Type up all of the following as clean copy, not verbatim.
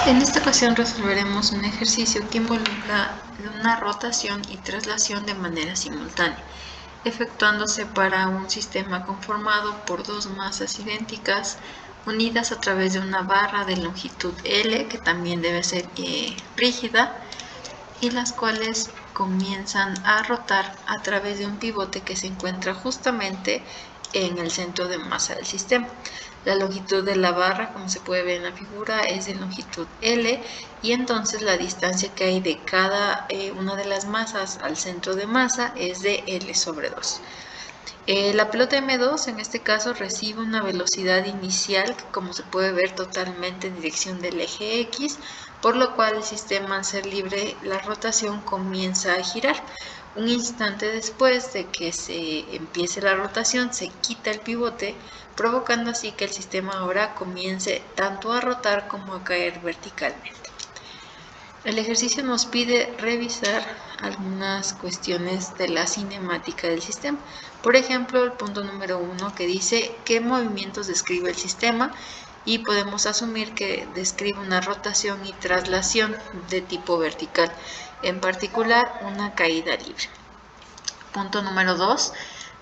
En esta ocasión resolveremos un ejercicio que involucra una rotación y traslación de manera simultánea, efectuándose para un sistema conformado por dos masas idénticas unidas a través de una barra de longitud L, que también debe ser rígida, y las cuales comienzan a rotar a través de un pivote que se encuentra justamente en el centro de masa del sistema. La longitud de la barra, como se puede ver en la figura, es de longitud L, y entonces la distancia que hay de cada una de las masas al centro de masa es de L sobre 2. La pelota M2 en este caso recibe una velocidad inicial que, como se puede ver, totalmente en dirección del eje X, por lo cual el sistema, al ser libre la rotación, comienza a girar. Un instante después de que se empiece la rotación, se quita el pivote, provocando así que el sistema ahora comience tanto a rotar como a caer verticalmente. El ejercicio nos pide revisar algunas cuestiones de la cinemática del sistema. Por ejemplo, el punto número 1, que dice qué movimientos describe el sistema, y podemos asumir que describe una rotación y traslación de tipo vertical, en particular una caída libre. Punto número 2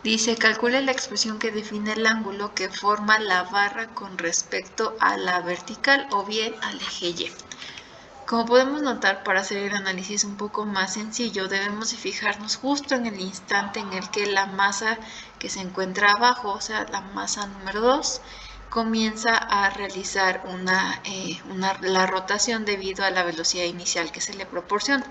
dice calcule la expresión que define el ángulo que forma la barra con respecto a la vertical o bien al eje Y. Como podemos notar, para hacer el análisis un poco más sencillo, debemos de fijarnos justo en el instante en el que la masa que se encuentra abajo, o sea, la masa número 2, comienza a realizar la rotación debido a la velocidad inicial que se le proporciona.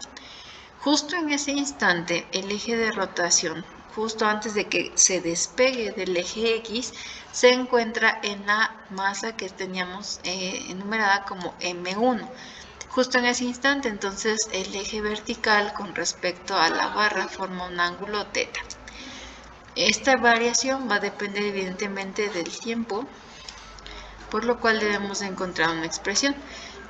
Justo en ese instante, el eje de rotación, justo antes de que se despegue del eje X, se encuentra en la masa que teníamos enumerada como M1. Justo en ese instante, entonces, el eje vertical con respecto a la barra forma un ángulo θ. Esta variación va a depender evidentemente del tiempo, por lo cual debemos de encontrar una expresión.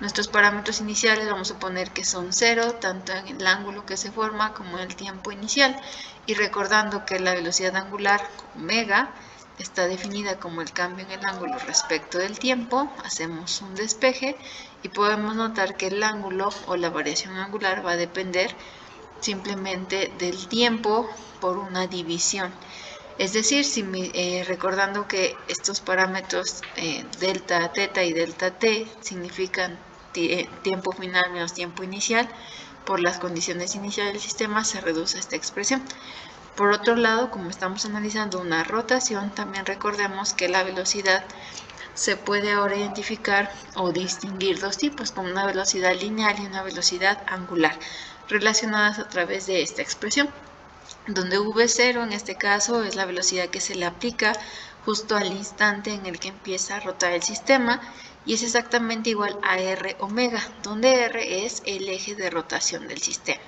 Nuestros parámetros iniciales vamos a poner que son 0, tanto en el ángulo que se forma como en el tiempo inicial, y recordando que la velocidad angular, omega, está definida como el cambio en el ángulo respecto del tiempo, hacemos un despeje y podemos notar que el ángulo o la variación angular va a depender simplemente del tiempo por una división. Es decir, recordando que estos parámetros delta θ y delta t significan tiempo final menos tiempo inicial, por las condiciones iniciales del sistema se reduce esta expresión. Por otro lado, como estamos analizando una rotación, también recordemos que la velocidad se puede ahora identificar o distinguir dos tipos, como una velocidad lineal y una velocidad angular, relacionadas a través de esta expresión, donde v0 en este caso es la velocidad que se le aplica justo al instante en el que empieza a rotar el sistema, y es exactamente igual a r omega, donde r es el eje de rotación del sistema.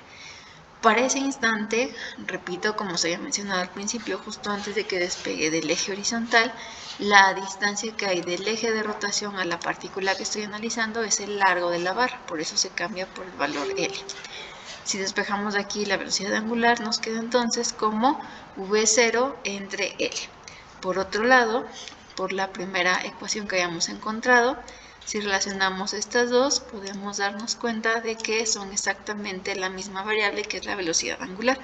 Para ese instante, repito, como se había mencionado al principio, justo antes de que despegue del eje horizontal, la distancia que hay del eje de rotación a la partícula que estoy analizando es el largo de la barra, por eso se cambia por el valor L. Si despejamos de aquí la velocidad angular, nos queda entonces como v0 entre L. Por otro lado, por la primera ecuación que habíamos encontrado, si relacionamos estas dos, podemos darnos cuenta de que son exactamente la misma variable, que es la velocidad angular.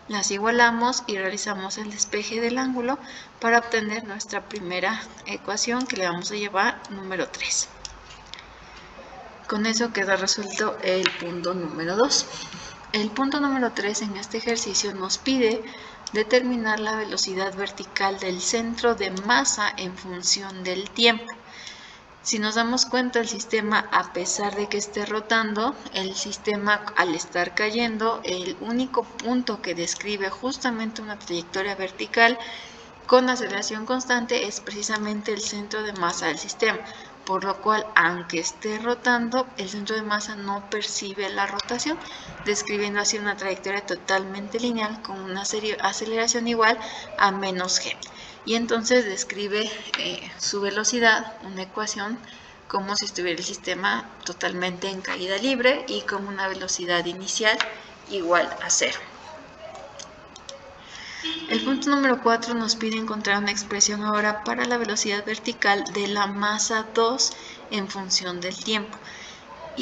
Las igualamos y realizamos el despeje del ángulo para obtener nuestra primera ecuación, que le vamos a llamar número 3. Con eso queda resuelto el punto número 2. El punto número 3 en este ejercicio nos pide determinar la velocidad vertical del centro de masa en función del tiempo. Si nos damos cuenta, el sistema, a pesar de que esté rotando, el sistema, al estar cayendo, el único punto que describe justamente una trayectoria vertical con aceleración constante es precisamente el centro de masa del sistema, por lo cual, aunque esté rotando, el centro de masa no percibe la rotación, describiendo así una trayectoria totalmente lineal con una aceleración igual a menos g. Y entonces describe su velocidad, una ecuación, como si estuviera el sistema totalmente en caída libre y con una velocidad inicial igual a 0. El punto número 4 nos pide encontrar una expresión ahora para la velocidad vertical de la masa 2 en función del tiempo.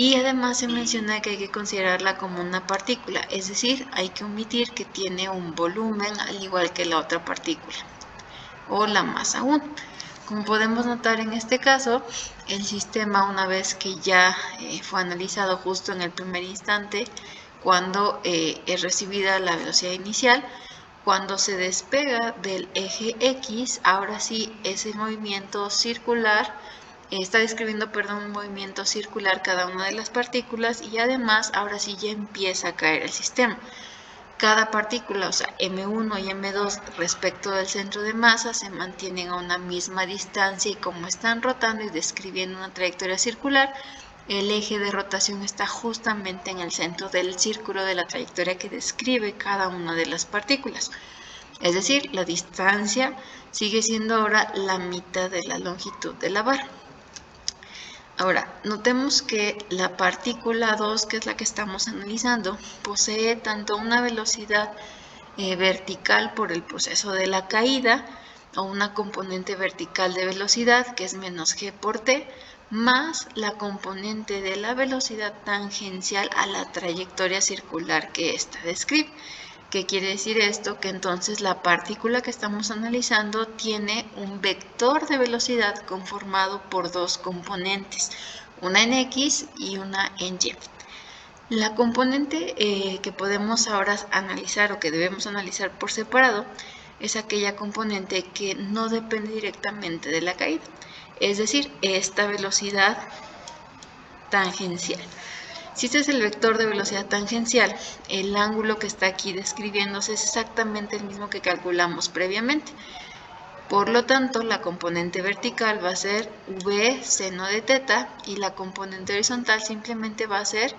Y además se menciona que hay que considerarla como una partícula, es decir, hay que omitir que tiene un volumen al igual que la otra partícula, o la masa 1. Como podemos notar en este caso, el sistema, una vez que ya fue analizado justo en el primer instante, cuando es recibida la velocidad inicial, cuando se despega del eje X, ahora sí ese movimiento circular, está describiendo, perdón, un movimiento circular cada una de las partículas, y además ahora sí ya empieza a caer el sistema. Cada partícula, o sea, M1 y M2 respecto del centro de masa, se mantienen a una misma distancia, y como están rotando y describiendo una trayectoria circular, el eje de rotación está justamente en el centro del círculo de la trayectoria que describe cada una de las partículas. Es decir, la distancia sigue siendo ahora la mitad de la longitud de la barra. Ahora, notemos que la partícula 2, que es la que estamos analizando, posee tanto una velocidad vertical por el proceso de la caída, o una componente vertical de velocidad, que es menos g por t, más la componente de la velocidad tangencial a la trayectoria circular que ésta describe. ¿Qué quiere decir esto? Que entonces la partícula que estamos analizando tiene un vector de velocidad conformado por dos componentes, una en X y una en Y. La componente que podemos ahora analizar, o que debemos analizar por separado, es aquella componente que no depende directamente de la caída, es decir, esta velocidad tangencial. Si este es el vector de velocidad tangencial, el ángulo que está aquí describiéndose es exactamente el mismo que calculamos previamente. Por lo tanto, la componente vertical va a ser v seno de teta, y la componente horizontal simplemente va a ser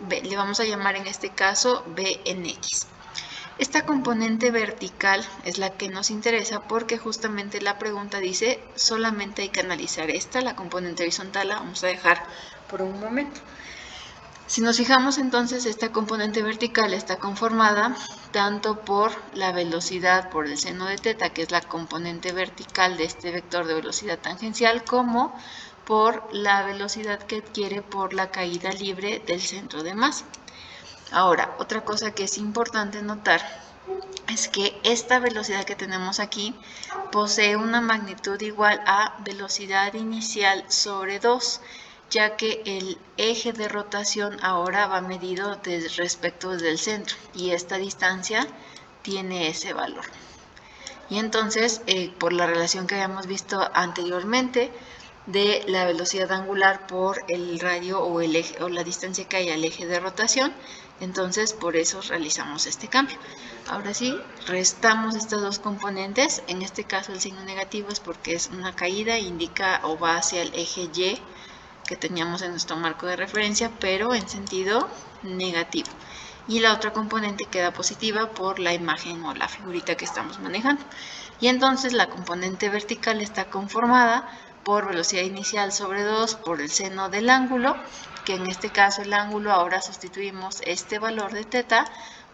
v, le vamos a llamar en este caso v en x. Esta componente vertical es la que nos interesa, porque justamente la pregunta dice solamente hay que analizar esta, la componente horizontal la vamos a dejar por un momento. Si nos fijamos, entonces esta componente vertical está conformada tanto por la velocidad por el seno de teta, que es la componente vertical de este vector de velocidad tangencial, como por la velocidad que adquiere por la caída libre del centro de masa. Ahora, otra cosa que es importante notar es que esta velocidad que tenemos aquí posee una magnitud igual a velocidad inicial sobre 2, ya que el eje de rotación ahora va medido respecto del centro, y esta distancia tiene ese valor. Y entonces, por la relación que habíamos visto anteriormente de la velocidad angular por el radio o el eje, o la distancia que hay al eje de rotación, entonces por eso realizamos este cambio. Ahora sí, restamos estas dos componentes. En este caso el signo negativo es porque es una caída, indica o va hacia el eje Y que teníamos en nuestro marco de referencia, pero en sentido negativo. Y la otra componente queda positiva por la imagen o la figurita que estamos manejando. Y entonces la componente vertical está conformada por velocidad inicial sobre 2 por el seno del ángulo, que en este caso el ángulo, ahora sustituimos este valor de teta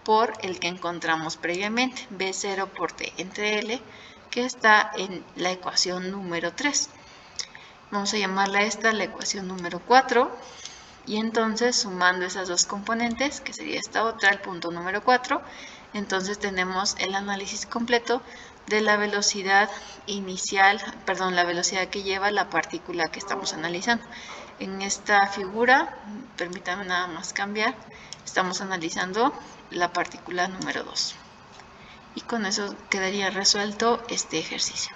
por el que encontramos previamente, B0 por T entre L, que está en la ecuación número 3. Vamos a llamarla esta la ecuación número 4, y entonces sumando esas dos componentes, que sería esta otra, el punto número 4, entonces tenemos el análisis completo de la velocidad inicial, perdón, la velocidad que lleva la partícula que estamos analizando. En esta figura, permítanme nada más cambiar, estamos analizando la partícula número 2. Y con eso quedaría resuelto este ejercicio.